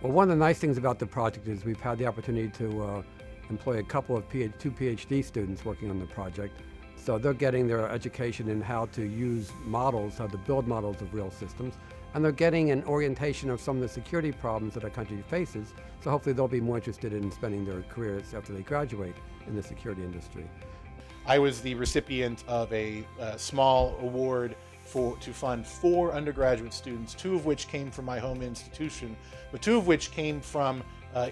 Well, one of the nice things about the project is we've had the opportunity to employ a couple of two PhD students working on the project. So they're getting their education in how to use models, how to build models of real systems, and they're getting an orientation of some of the security problems that our country faces. So hopefully they'll be more interested in spending their careers after they graduate in the security industry. I was the recipient of a small award to fund 4 undergraduate students, 2 of which came from my home institution, but 2 of which came from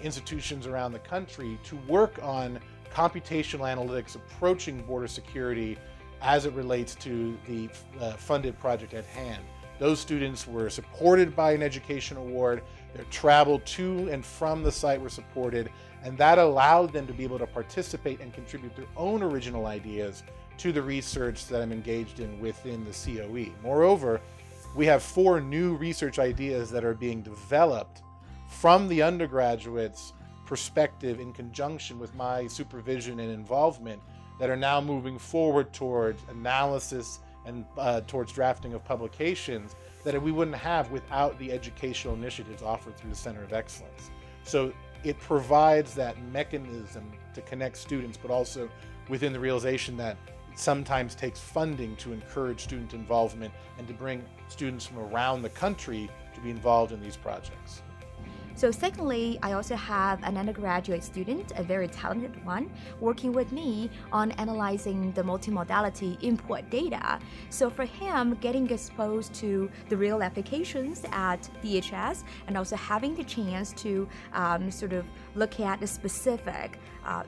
institutions around the country to work on computational analytics approaching border security as it relates to the funded project at hand. Those students were supported by an education award. Their travel to and from the site were supported, and that allowed them to be able to participate and contribute their own original ideas to the research that I'm engaged in within the CAOE. Moreover, we have 4 new research ideas that are being developed from the undergraduates' perspective in conjunction with my supervision and involvement that are now moving forward towards analysis and towards drafting of publications that we wouldn't have without the educational initiatives offered through the Center of Excellence. So it provides that mechanism to connect students, but also within the realization that it sometimes takes funding to encourage student involvement and to bring students from around the country to be involved in these projects. So secondly, I also have an undergraduate student, a very talented one, working with me on analyzing the multimodality input data. So for him, getting exposed to the real applications at DHS and also having the chance to sort of look at the specific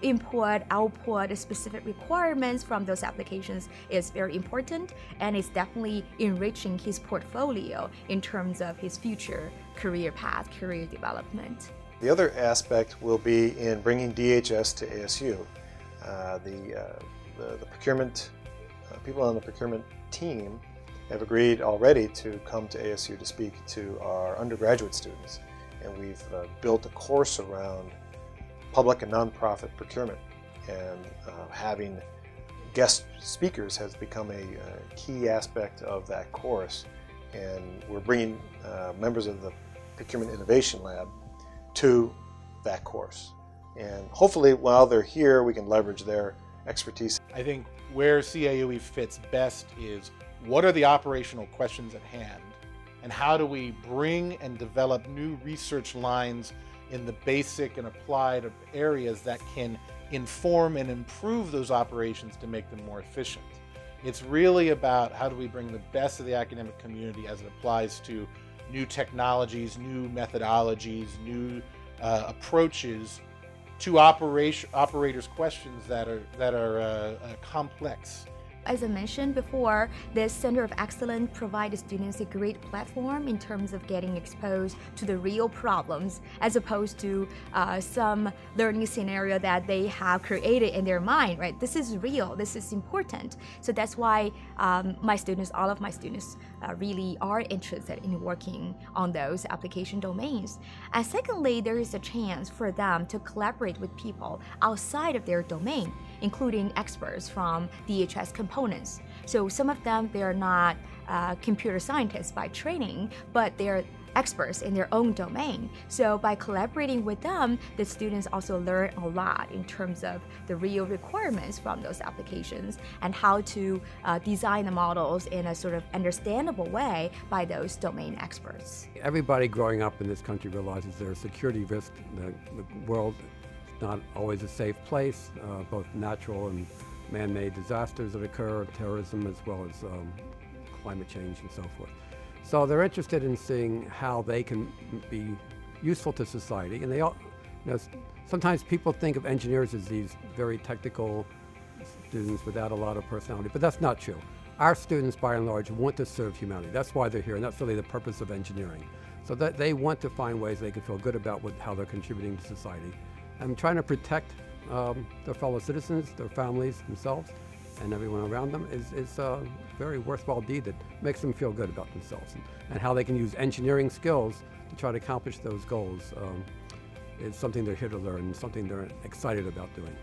input, output, the specific requirements from those applications is very important, and it's definitely enriching his portfolio in terms of his future career path, career development. The other aspect will be in bringing DHS to ASU. The procurement, people on the procurement team have agreed already to come to ASU to speak to our undergraduate students, and we've built a course around public and nonprofit procurement, and having guest speakers has become a key aspect of that course, and we're bringing members of the Procurement Innovation Lab to that course. And hopefully while they're here we can leverage their expertise. I think where CAOE fits best is what are the operational questions at hand, and how do we bring and develop new research lines in the basic and applied areas that can inform and improve those operations to make them more efficient. It's really about how do we bring the best of the academic community as it applies to new technologies, new methodologies, new approaches to operators' questions that are complex. As I mentioned before, this Center of Excellence provides students a great platform in terms of getting exposed to the real problems as opposed to some learning scenario that they have created in their mind, right? This is real, this is important. So that's why my students, all of my students, really are interested in working on those application domains. And secondly, there is a chance for them to collaborate with people outside of their domain, including experts from DHS components. So some of them, they're not computer scientists by training, but they're experts in their own domain. So by collaborating with them, the students also learn a lot in terms of the real requirements from those applications and how to design the models in a sort of understandable way by those domain experts. Everybody growing up in this country realizes there are security risks. The world is not always a safe place, both natural and man-made disasters that occur, terrorism, as well as climate change and so forth. So they're interested in seeing how they can be useful to society. And they all, sometimes people think of engineers as these very technical students without a lot of personality, but that's not true. Our students, by and large, want to serve humanity. That's why they're here, and that's really the purpose of engineering. So that they want to find ways they can feel good about how they're contributing to society. And trying to protect their fellow citizens, their families, themselves, and everyone around them is a very worthwhile deed that makes them feel good about themselves. And how they can use engineering skills to try to accomplish those goals is something they're here to learn, and something they're excited about doing.